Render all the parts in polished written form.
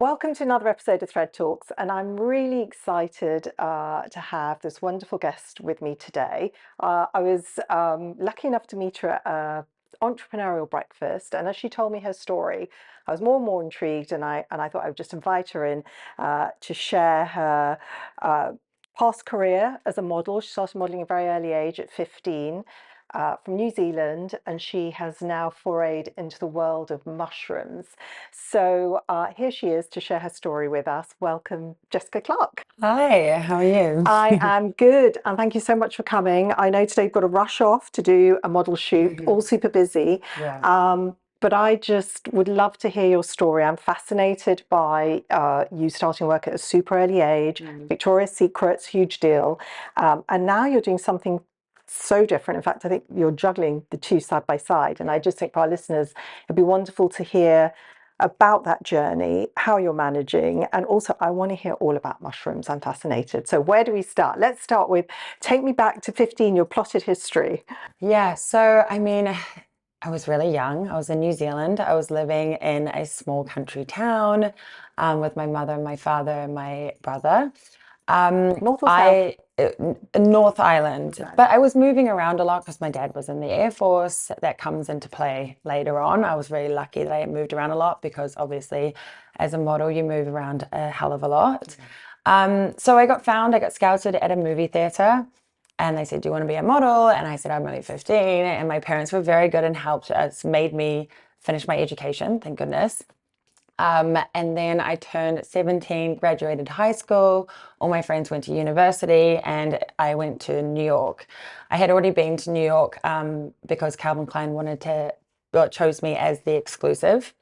Welcome to another episode of Thread Talks, and I'm really excited to have this wonderful guest with me today. I was lucky enough to meet her at an entrepreneurial breakfast, and as she told me her story, I was more and more intrigued, and I thought I would just invite her in to share her uh, past career as a model. She started modeling at a very early age at 15. From New Zealand, and she has now forayed into the world of mushrooms. So here she is to share her story with us. Welcome, Jessica Clarke. Hi, how are you? I am good, and thank you so much for coming. I know today you've got to rush off to do a model shoot, all super busy. Yeah. But I just would love to hear your story. I'm fascinated by you starting work at a super early age, Victoria's Secret's huge deal, and now you're doing something so different. In fact, I think you're juggling the two side by side, and I just think for our listeners, it'd be wonderful to hear about that journey, how you're managing, and also I want to hear all about mushrooms. I'm fascinated. So where do we start? Let's start with take me back to 15, your plotted history. Yeah, I was really young. I was in New Zealand. I was living in a small country town with my mother and my father and my brother. North or south? I North Island, Right. but I was moving around a lot because my dad was in the Air Force. That comes into play later on. I was very lucky that I moved around a lot because obviously, as a model, you move around a hell of a lot. So I got scouted at a movie theater. And they said, "Do you want to be a model?" And I said, "I'm only 15." And my parents were very good and helped us, made me finish my education, thank goodness. And then I turned 17, graduated high school. All my friends went to university, and I went to New York. I had already been to New York because Calvin Klein chose me as the exclusive,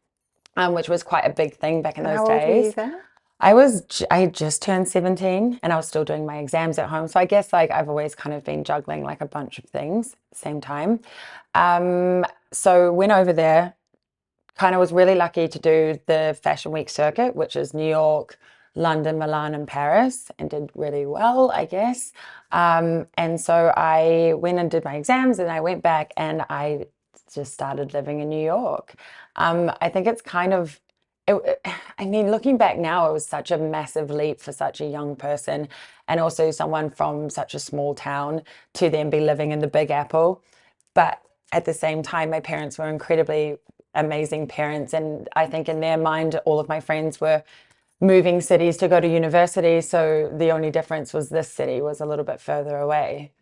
which was quite a big thing back in And those how old were you days. then? I had just turned 17 and I was still doing my exams at home. So I guess like I've always kind of been juggling like a bunch of things at the same time. So went over there, kind of was really lucky to do the Fashion Week circuit, which is New York, London, Milan, and Paris, and did really well, I guess. And so I went and did my exams and I went back and I just started living in New York. I think it's kind of I mean, looking back now, it was such a massive leap for such a young person and also someone from such a small town to then be living in the Big Apple. But at the same time, my parents were incredibly amazing parents. And I think in their mind, all of my friends were moving cities to go to university. So the only difference was this city was a little bit further away.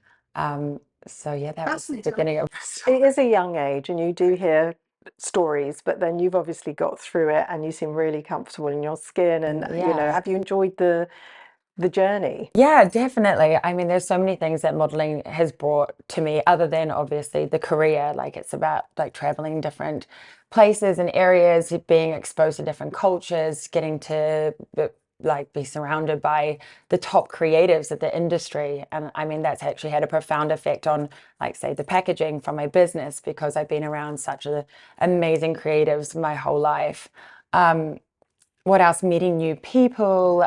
So yeah, that was the beginning of It is a young age, and you do hear stories, but then you've obviously got through it, and you seem really comfortable in your skin. And yeah. have you enjoyed the journey? Yeah, definitely. I mean, there's so many things that modeling has brought to me, other than obviously the career. Like it's about like traveling different places and areas, being exposed to different cultures, getting to like be surrounded by the top creatives of the industry. And I mean, that's actually had a profound effect on, like, say, the packaging from my business because I've been around such amazing creatives my whole life. Um, what else? Meeting new people,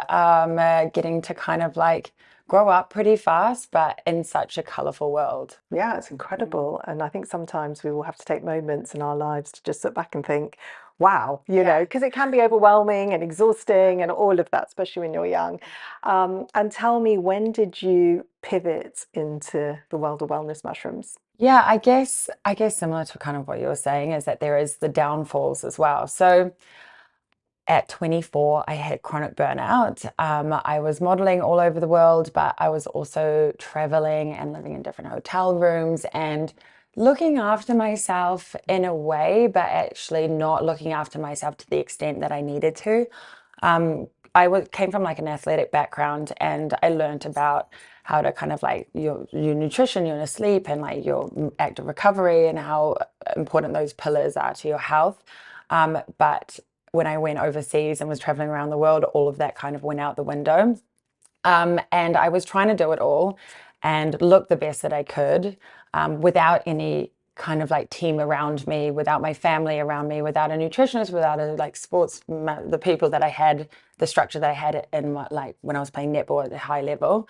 getting to kind of like grow up pretty fast, but in such a colorful world. Yeah, it's incredible. And I think sometimes we will have to take moments in our lives to just sit back and think, wow, Yeah. because it can be overwhelming and exhausting and all of that, especially when you're young. And tell me, when did you pivot into the world of wellness mushrooms? Yeah, I guess similar to kind of what you were saying is that there is the downfalls as well. So at 24, I had chronic burnout. I was modeling all over the world, but I was also traveling and living in different hotel rooms and looking after myself in a way, but actually not looking after myself to the extent that I needed to. Came from like an athletic background, and I learned about how to kind of like your nutrition, your sleep, and like your active recovery, and how important those pillars are to your health. But when I went overseas and was traveling around the world, all of that kind of went out the window. And I was trying to do it all and look the best that I could without any kind of like team around me, without my family around me, without a nutritionist, without a like the people that I had, the structure that I had in my, like when I was playing netball at the high level.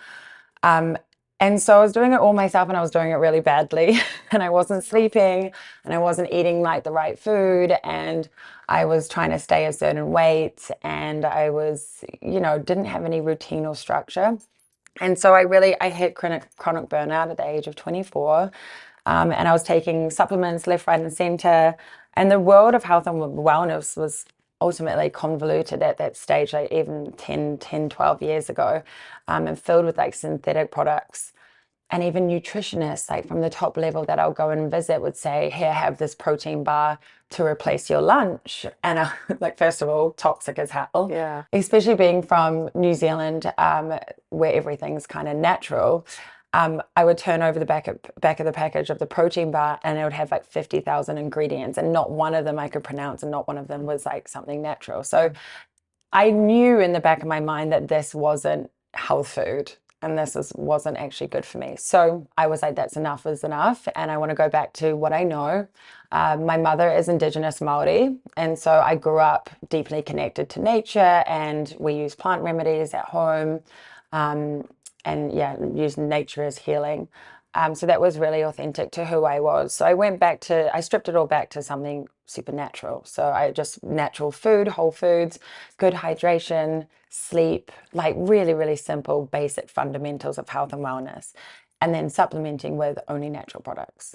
Um, And so I was doing it all myself and I was doing it really badly. And I wasn't sleeping and I wasn't eating like the right food. And I was trying to stay a certain weight. And I was, didn't have any routine or structure. And so I hit chronic burnout at the age of 24. And I was taking supplements left, right, and center. And the world of health and wellness was ultimately convoluted at that stage, like even 12 years ago, and filled with like synthetic products. And even nutritionists, like from the top level that I'll go and visit, would say, here, have this protein bar to replace your lunch. And like, first of all, toxic as hell, Yeah. especially being from New Zealand, where everything's kind of natural. I would turn over the back of the package of the protein bar and it would have like 50,000 ingredients and not one of them I could pronounce and not one of them was like something natural. So I knew in the back of my mind that this wasn't health food and wasn't actually good for me. So I was like, that's enough is enough. And I want to go back to what I know. My mother is Indigenous Māori. And so I grew up deeply connected to nature and we use plant remedies at home. Um, and yeah, use nature as healing. So that was really authentic to who I was. So I stripped it all back to something supernatural. So I just natural food, whole foods, good hydration, sleep, like really, really simple, basic fundamentals of health and wellness, and then supplementing with only natural products.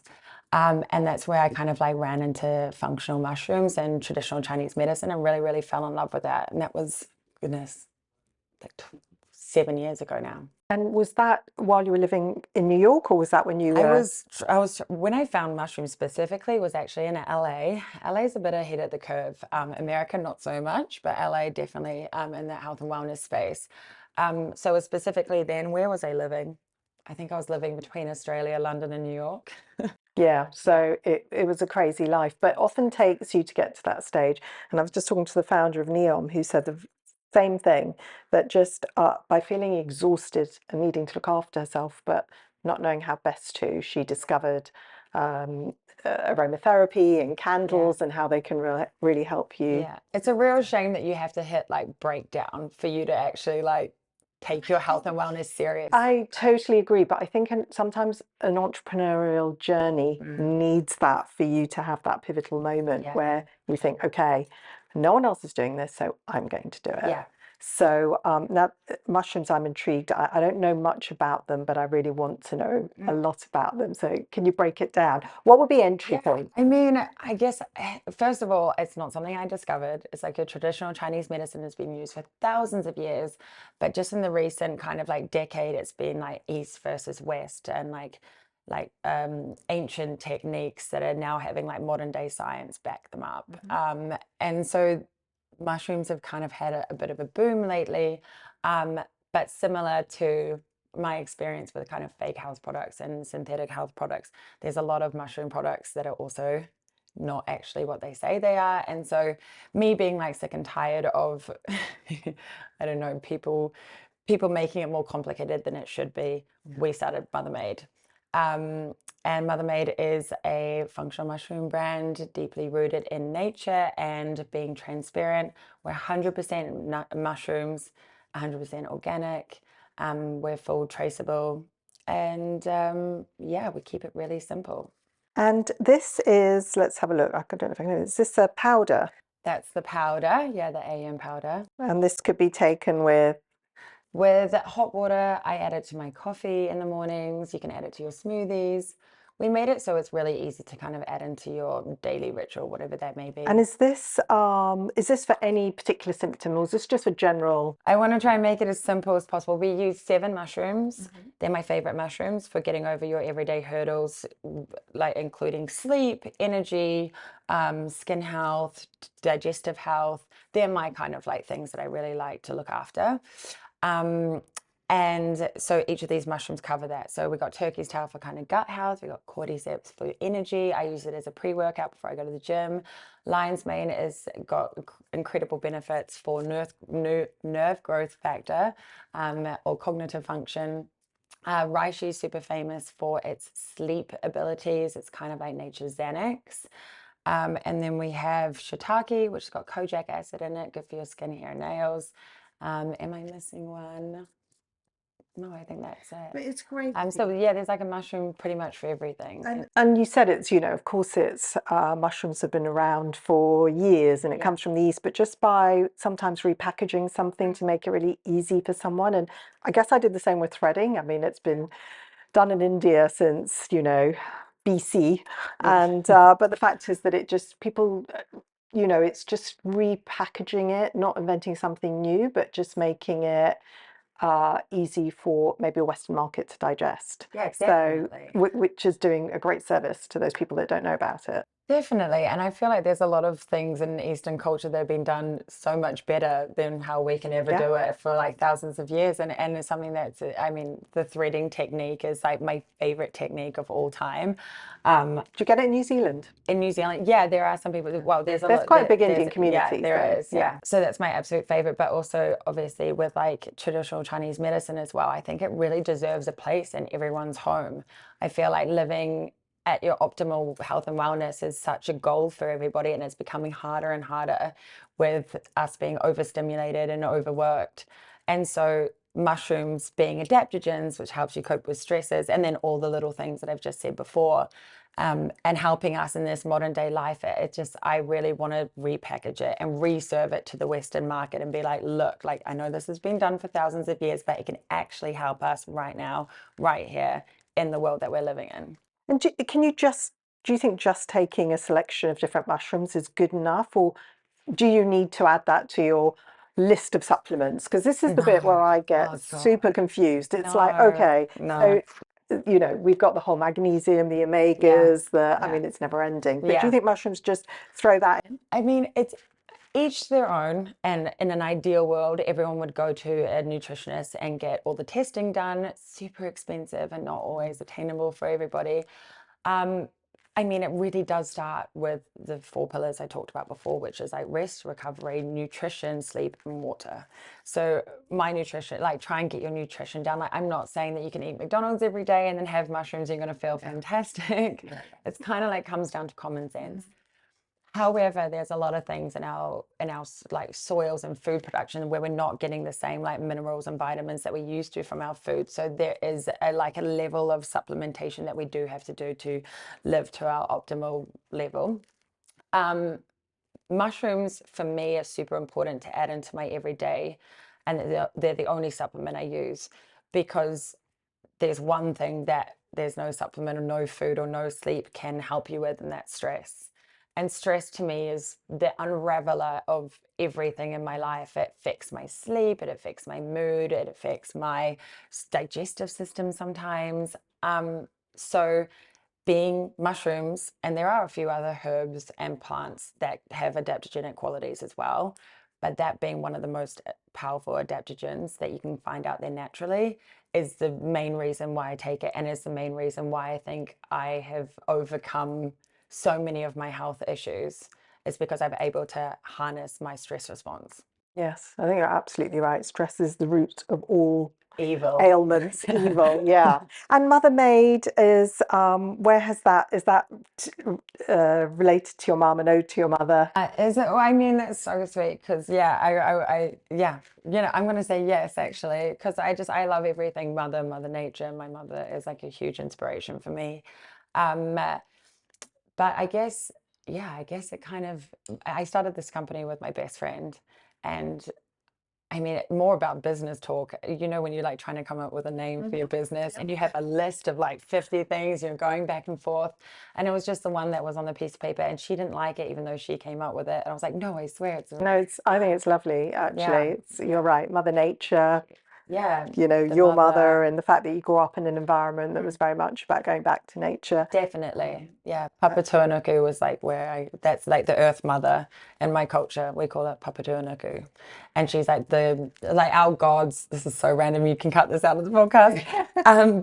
And that's where I kind of like ran into functional mushrooms and traditional Chinese medicine and really, really fell in love with that. And that was, goodness, like 7 years ago now. And was that while you were living in New York, or was that when you were? When I found mushrooms specifically was actually in LA. LA is a bit ahead of the curve. America, not so much, but LA definitely in that health and wellness space. So specifically then, where was I living? I think I was living between Australia, London, and New York. Yeah, so it was a crazy life, but often takes you to get to that stage. And I was just talking to the founder of Neom, who said the same thing, that just by feeling exhausted and needing to look after herself, but not knowing how best to, she discovered um, aromatherapy and Yeah. candles and how they can really help you. Yeah, it's a real shame that you have to hit like breakdown for you to actually like take your health and wellness serious. I totally agree, but I think sometimes an entrepreneurial journey Mm. needs that for you to have that pivotal moment Yeah, where you think, okay, no one else is doing this, so I'm going to do it. yeah. So now mushrooms, I'm intrigued. I don't know much about them, but I really want to know a Mm. lot about them. So can you break it down? What would be entry Yeah, point? I mean, I guess first of all, it's not something I discovered. It's like a traditional Chinese medicine has been used for thousands of years, but just in the recent kind of like decade, it's been like East versus West and ancient techniques that are now having like modern day science back them up. And so mushrooms have kind of had a bit of a boom lately, but similar to my experience with kind of fake health products and synthetic health products, there's a lot of mushroom products that are also not actually what they say they are. And so me being like sick and tired of I don't know, people making it more complicated than it should be, we started Mother Made. And Mother Made is a functional mushroom brand deeply rooted in nature and being transparent. We're 100% mushrooms, 100% organic. We're full traceable. And yeah, we keep it really simple. And this is, let's have a look. I don't know if I can, is this a powder? That's the powder. Yeah, the AM powder. And this could be taken with. With hot water, I add it to my coffee in the mornings. You can add it to your smoothies. We made it so it's really easy to kind of add into your daily ritual, whatever that may And be. is this for any particular symptom, or is this just for general? I want to try and make it as simple as possible. We use 7 mushrooms. They're my favorite mushrooms for getting over your everyday hurdles, like including sleep, energy, skin health, digestive health. They're my kind of like things that I really like to look after. Um, and so each of these mushrooms cover that. So we got turkey's tail for kind of gut health. We got cordyceps for energy. I use it as a pre-workout before I go to the gym. Lion's mane has got incredible benefits for nerve growth factor or cognitive function. Reishi is super famous for its sleep abilities. It's kind of like nature's Xanax. And then we have shiitake, which has got kojic acid in it, good for your skin, hair, nails. Am I missing one? No, I think that's it. But it's great. So yeah, there's like a mushroom pretty much for everything. And you said it's, of course it's mushrooms have been around for years and it Yeah. comes from the East, but just by sometimes repackaging something to make it really easy for someone. And I guess I did the same with threading. I mean, it's been done in India since, BC. Yeah. And but the fact is that it just people, it's just repackaging it, not inventing something new, but just making it easy for maybe a Western market to digest. Yeah, So, definitely. which is doing a great service to those people that don't know about it. Definitely. And I feel like there's a lot of things in Eastern culture that have been done so much better than how we can ever Yeah. do it for like thousands of years. And it's something that's, I mean, the threading technique is like my favorite technique of all time. Do you get it in New Zealand? In New Zealand, yeah, there are some people, well, there's a There's lot, quite a big there's, Indian yeah, community, there so is, yeah. yeah. So that's my absolute favorite, but also obviously with like traditional Chinese medicine as well, I think it really deserves a place in everyone's home. I feel like living at your optimal health and wellness is such a goal for everybody, and it's becoming harder and harder with us being overstimulated and overworked. And so mushrooms being adaptogens, which helps you cope with stresses, and then all the little things that I've just said before, and helping us in this modern day life. It just, I really want to repackage it and reserve it to the Western market and be like, look, like I know this has been done for thousands of years, but it can actually help us right now, right here in the world that we're living in. And do you think just taking a selection of different mushrooms is good enough, or do you need to add that to your list of supplements? Because this is the bit No, where I get oh God, super confused. It's like, no, okay, no, so we've got the whole magnesium, the yeah, omegas, I yeah, mean, it's never ending. But do you yeah. think mushrooms just throw that in? I mean, it's each their own. And in an ideal world, everyone would go to a nutritionist and get all the testing done. It's super expensive and not always attainable for everybody. Um, I mean, it really does start with the four pillars I talked about before, which is like rest, recovery, nutrition, sleep, and water. So my nutrition, like try and get your nutrition down. Like I'm not saying that you can eat McDonald's every day and then have mushrooms, and you're going to feel fantastic. Yeah. It's kind of like comes down to common sense. However, there's a lot of things in our like soils and food production where we're not getting the same like minerals and vitamins that we used to from our food. So there is like a level of supplementation that we do have to do to live to our optimal level. Um, Mushrooms for me are super important to add into my everyday, and they're the only supplement I use because there's one thing that there's no supplement or no food or no sleep can help you with, and that's stress. And stress to me is the unraveler of everything in my life. It affects my sleep, it affects my mood, it affects my digestive system sometimes. So being mushrooms, and there are a few other herbs and plants that have adaptogenic qualities as well, but that being one of the most powerful adaptogens that you can find out there naturally is the main reason why I take it, and is the main reason why I think I have overcome so many of my health issues. It's because I'm able to harness my stress response. Yes, I think you're absolutely right. Stress is the root of all Evil. ailments, evil, yeah. And Mother Made is where has that is that related to your mum and ode to your mother? Is it? Well, I mean, that's so sweet because yeah, yeah, I'm gonna say yes actually because I love everything Mother Nature. My mother is like a huge inspiration for me. Um, uh, but I guess, yeah, I guess it kind of, I started this company with my best friend, and I mean, more about business talk. When you're like trying to come up with a name for your business and you have a list of like 50 things, you're going back and forth. And it was just the one that was on the piece of paper, and she didn't like it, even though she came up with it. And I was like, no, I swear it's, No, I think it's lovely yeah, actually. You're right, Mother Nature, yeah, the your mother, mother. and the fact that you grew up in an environment that was very much about going back to nature. Definitely. Yeah. Papatuanuku was like that's like the earth mother in my culture. We call it Papatuanuku. And she's like like our gods. This is so random. You can cut this out of the podcast.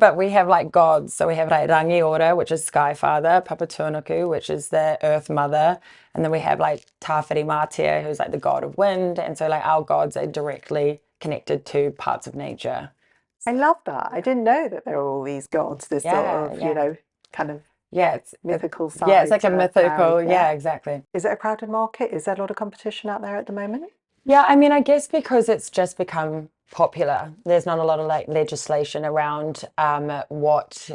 But we have like gods. So we have like Rangiora, which is Sky Father, Papatuanuku, which is the earth mother. And then we have like Tawhiri Mātea, who's like the god of wind. And so like our gods are directly connected to parts of nature. I love that. I didn't know that there were all these gods, this sort Yeah, of, yeah. kind of Yeah, mythical yeah, it's side like a to married. mythical, Yeah. yeah, exactly. Is it a crowded market? Is there a lot of competition out there at the moment? Yeah, I mean, I guess because it's just become popular. There's not a lot of like legislation around uh, what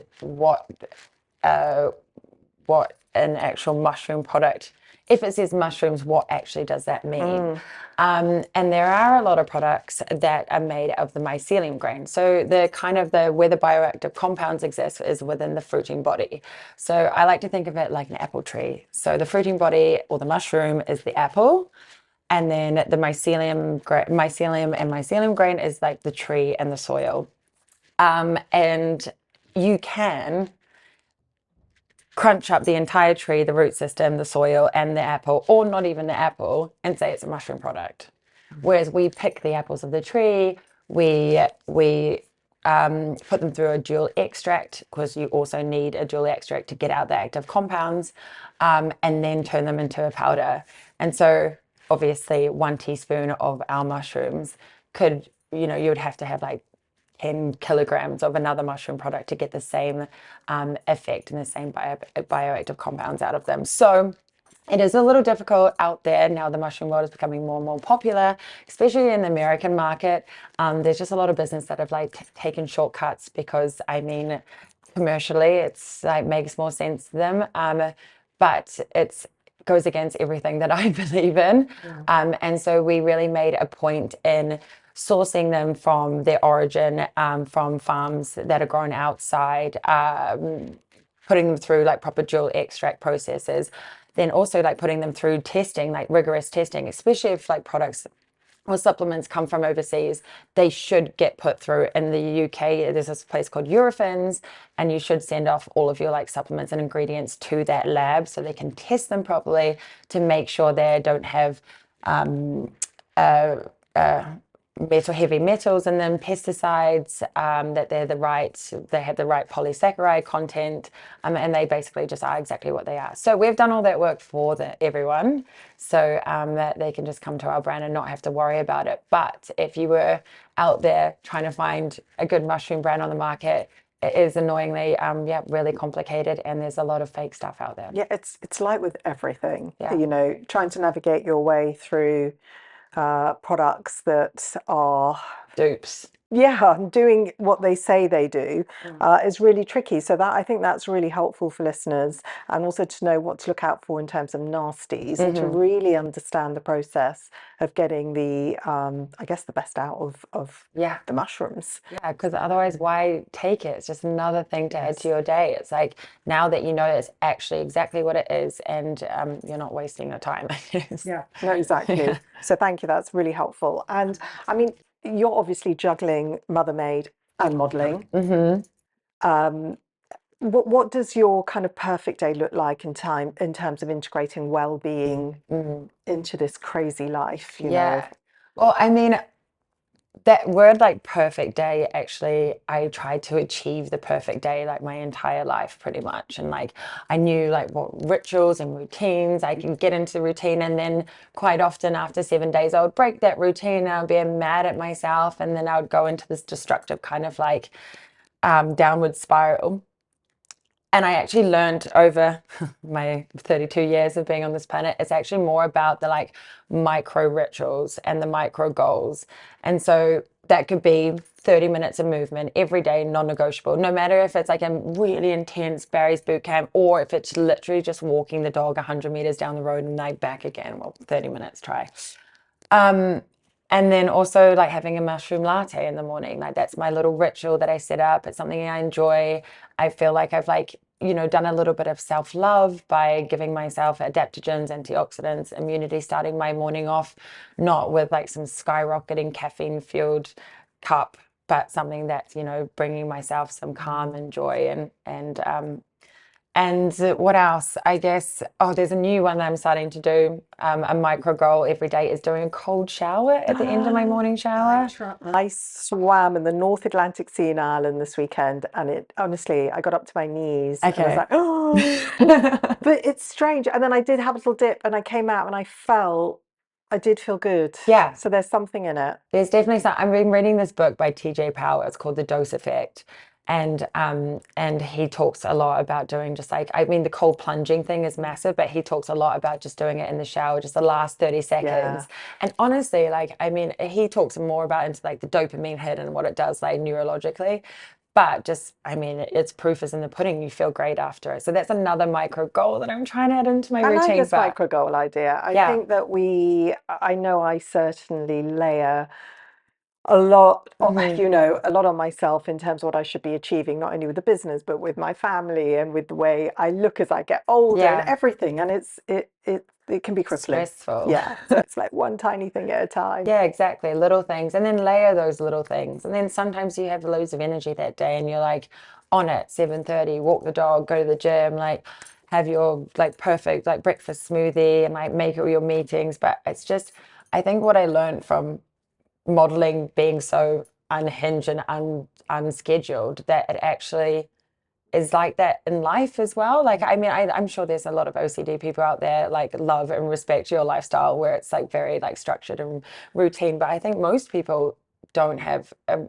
an actual mushroom product, if it says mushrooms, what actually does that mean? And there are a lot of products that are made of the mycelium grain. So the kind of the where the bioactive compounds exist is within the fruiting body. So I like to think of it like an apple tree. So the fruiting body or the mushroom is the apple, and then the mycelium grain is like the tree and the soil. And you can crunch up the entire tree, the root system, the soil, and the apple, or not even the apple, and say it's a mushroom product. Whereas we pick the apples of the tree, we put them through a dual extract, because you also need a dual extract to get out the active compounds, and then turn them into a powder. And so obviously 1 teaspoon of our mushrooms could, you would have to have like 10 kilograms of another mushroom product to get the same effect and the same bioactive compounds out of them. So it is a little difficult out there. Now the mushroom world is becoming more and more popular, especially in the American market. There's just a lot of business that have like taken shortcuts because, I mean, commercially it's like makes more sense to them. But it's goes against everything that I believe in. And so we really made a point in sourcing them from their origin, from farms that are grown outside, putting them through like proper dual extract processes, then also like putting them through testing, like rigorous testing, especially if like products or supplements come from overseas, they should get put through. In the UK, there's this place called Eurofins, and you should send off all of your like supplements and ingredients to that lab so they can test them properly to make sure they don't have uh, uh, heavy metals in them, pesticides, that they have the right polysaccharide content, and they basically just are exactly what they are. So we've done all that work for everyone, so that they can just come to our brand and not have to worry about it. But if you were out there trying to find a good mushroom brand on the market, it is annoyingly, really complicated, and there's a lot of fake stuff out there. Yeah, it's like with everything, Yeah. trying to navigate your way through products that are, Dupes. yeah, doing what they say they do is really tricky. So that I think that's really helpful for listeners, and also to know what to look out for in terms of nasties, and to really understand the process of getting the, I guess, the best out of Yeah. the mushrooms. Yeah, because otherwise, why take it? It's just another thing to add to your day. It's like now that you know it's actually exactly what it is, and you're not wasting your time, I guess. Yeah, no, exactly. Yeah. So thank you. That's really helpful. And I mean, you're obviously juggling Mother Maid and modeling. Um, what does your kind of perfect day look like in terms of integrating well-being into this crazy life? Yeah. Well, I mean, that word like perfect day, actually, I tried to achieve the perfect day like my entire life pretty much. And like I knew like what rituals and routines I can get into the routine. And then quite often after 7 days, I would break that routine and I would be mad at myself. And then I would go into this destructive kind of like downward spiral. And I actually learned over my 32 years of being on this planet, it's actually more about the like micro rituals and the micro goals. And so that could be 30 minutes of movement every day, non-negotiable, no matter if it's like a really intense Barry's boot camp or if it's literally just walking the dog 100 meters down the road and like back again. Well, 30 minutes, try. Um, and then also like having a mushroom latte in the morning, like that's my little ritual that I set up. It's something I enjoy. I feel like I've like, done a little bit of self-love by giving myself adaptogens, antioxidants, immunity, starting my morning off, not with like some skyrocketing caffeine-fueled cup, but something that's, bringing myself some calm and joy and what else? I guess, oh, there's a new one that I'm starting to do. A micro goal every day is doing a cold shower at the end of my morning shower. I swam in the North Atlantic Sea in Ireland this weekend, and it honestly, I got up to my knees and I was Okay. like, oh, but it's strange. And then I did have a little dip, and I came out and I did feel good. Yeah. So there's something in it. There's definitely some. I've been reading this book by TJ Powell. It's called The Dose Effect. and he talks a lot about doing just like, I mean, the cold plunging thing is massive, but he talks a lot about just doing it in the shower, just the last 30 Yeah. seconds. And honestly, like, I mean, he talks more about into like the dopamine hit and what it does like neurologically. But just, I mean, it's proof is in the pudding. You feel great after it. So that's another micro goal that I'm trying to add into my I like routine. this But micro goal idea. I yeah, think that I know I certainly layer a lot, hmm, a lot on myself in terms of what I should be achieving, not only with the business, but with my family and with the way I look as I get older and yeah, everything. And it can be crippling. stressful. Yeah. So it's like one tiny thing at a time. Yeah, exactly. Little things. And then layer those little things. And then sometimes you have loads of energy that day and you're like on it, 7:30, walk the dog, go to the gym, like have your like perfect like breakfast smoothie and like make all your meetings. But it's just, I think what I learned from modeling being so unhinged and unscheduled that it actually is like that in life as well. Like, I mean, I'm sure there's a lot of OCD people out there like love and respect your lifestyle where it's like very like structured and routine. But I think most people don't have a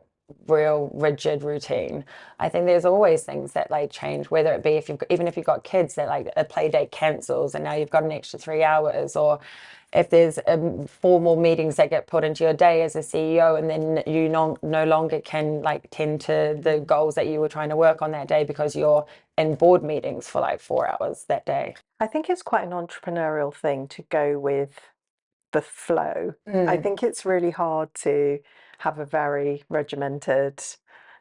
real rigid routine. I think there's always things that like change, whether it be if you've even if you've got kids that like a play date cancels and now you've got an extra 3 hours, or if there's formal meetings that get put into your day as a CEO and then you no longer can like tend to the goals that you were trying to work on that day because you're in board meetings for like 4 hours that day. I think it's quite an entrepreneurial thing to go with the flow. I Mm, think it's really hard to have a very regimented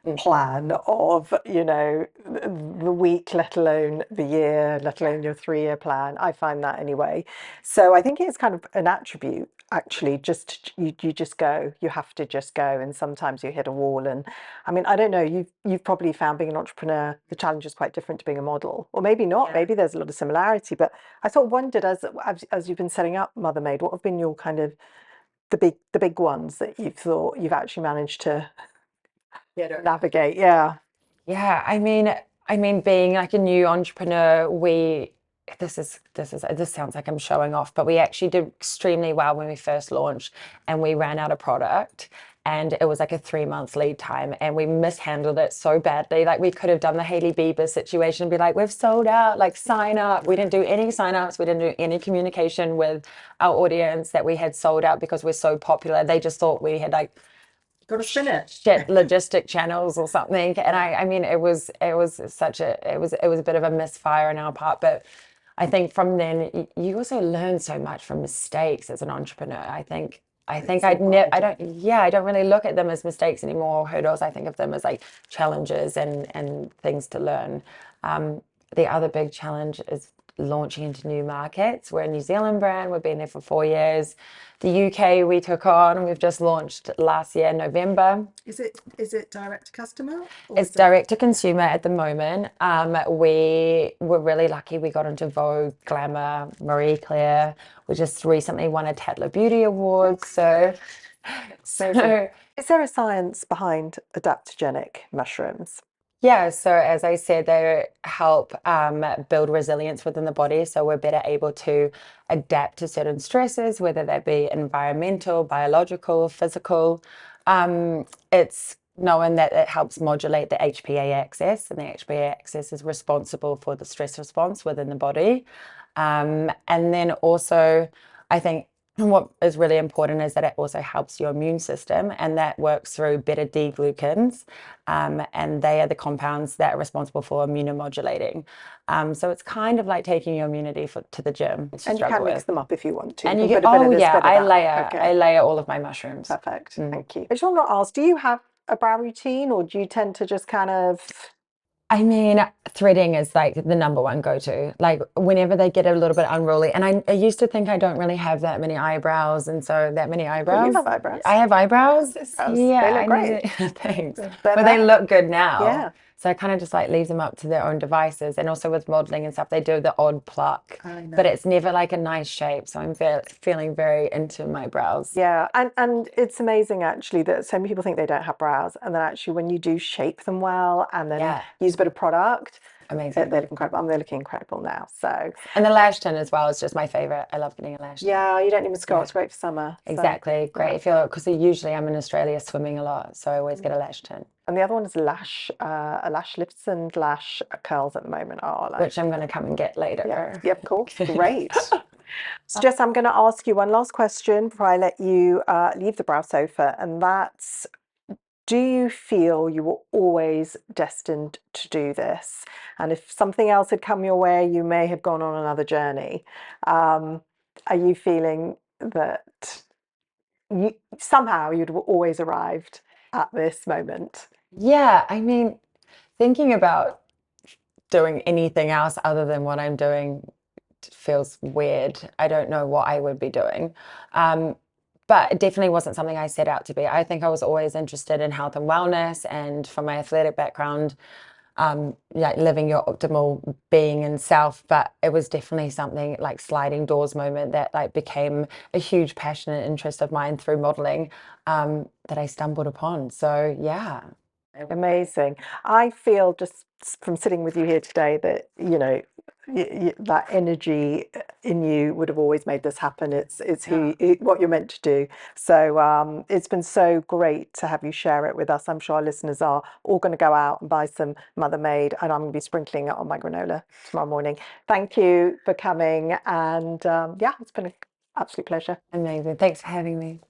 mm. plan of, the week, let alone the year, let alone your 3-year plan. I find that anyway. So I think it's kind of an attribute, actually, just you just go. You have to just go. And sometimes you hit a wall. And I mean, I don't know, you've probably found being an entrepreneur, the challenge is quite different to being a model. Or maybe not, Yeah. maybe there's a lot of similarity. But I sort of wondered as you've been setting up Mother Made, what have been your kind of the big ones that you've thought you've actually managed to navigate? Yeah. Yeah, I mean, being like a new entrepreneur, this sounds like I'm showing off, but we actually did extremely well when we first launched, and we ran out of product, and it was like a 3 months lead time, and we mishandled it so badly. Like we could have done the Hailey Bieber situation and be like, we've sold out, like sign up. We didn't do any sign ups. We didn't do any communication with our audience that we had sold out because we're so popular. They just thought we had like Got to spin it. shit logistic channels or something. And I mean it was such a it was a bit of a misfire on our part, but I think from then you also learn so much from mistakes as an entrepreneur. I think So I important. don't, yeah, I don't really look at them as mistakes anymore, or hurdles. I think of them as like challenges and things to learn. um, the other big challenge is launching into new markets. We're a New Zealand brand. We've been there for 4 years. The UK we took on. We've just launched last year, November. Is it direct to customer or It's is it? direct to consumer at the moment. We were really lucky. We got into Vogue, Glamour, Marie Claire. We just recently won a Tatler Beauty Award. So, Amazing. so Is there a science behind adaptogenic mushrooms? yeah, so as I said, they help build resilience within the body. So we're better able to adapt to certain stresses, whether that be environmental, biological, physical. It's knowing that it helps modulate the HPA axis, and the HPA axis is responsible for the stress response within the body. And then also, I think what is really important is that it also helps your immune system, and that works through beta D glucans, and they are the compounds that are responsible for immunomodulating. So it's kind of like taking your immunity to the gym to And you struggle can mix with. them up if you want to. You And you can get, put a bit oh of this, yeah, bit of that. Okay, I layer all of my mushrooms. perfect. Mm. Thank you. I just want to ask, do you have a brow routine or do you tend to just kind of, I mean, threading is like the number one go-to. Like whenever they get a little bit unruly, and I used to think I don't really have that many eyebrows, and so that many oh, you eyebrows. have eyebrows. I have eyebrows. Eyebrows. They Yeah, look I need great. it. Thanks. They're But they there. look good now. Yeah. So I kind of just like leave them up to their own devices. And also with modeling and stuff, they do the odd pluck, I but know. it's never like a nice shape. So I'm feeling very into my brows. Yeah, and it's amazing actually that so many people think they don't have brows, and then actually when you do shape them well and then Yeah. use a bit of product, Amazing. They look incredible. They looking incredible now. So And the lash tint as well is just my favorite. I love getting a lash tint. yeah, you don't need mascara. Yeah, It's great for summer. So exactly. Great yeah. if you're, because usually I'm in Australia swimming a lot, so I always get a lash tint, And the other one is lash lifts and lash curls at the moment are like, which I'm going to come and get yeah, later. yeah, of course. Great. So Jess, I'm going to ask you one last question before I let you leave the brow sofa, and that's, do you feel you were always destined to do this? And if something else had come your way, you may have gone on another journey. Are you feeling that you somehow you'd always arrived at this moment? Yeah, I mean, thinking about doing anything else other than what I'm doing feels weird. I don't know what I would be doing. Um, but it definitely wasn't something I set out to be. I think I was always interested in health and wellness, and from my athletic background, yeah, living your optimal being and self. But it was definitely something like sliding doors moment that like became a huge passion and interest of mine through modeling, that I stumbled upon. So yeah. Amazing. I feel just from sitting with you here today that, that energy in you would have always made this happen. It's what you're meant to do. So it's been so great to have you share it with us. I'm sure our listeners are all going to go out and buy some Mother Made, and I'm going to be sprinkling it on my granola tomorrow morning. Thank you for coming, and yeah, it's been an absolute pleasure. Amazing. Thanks for having me.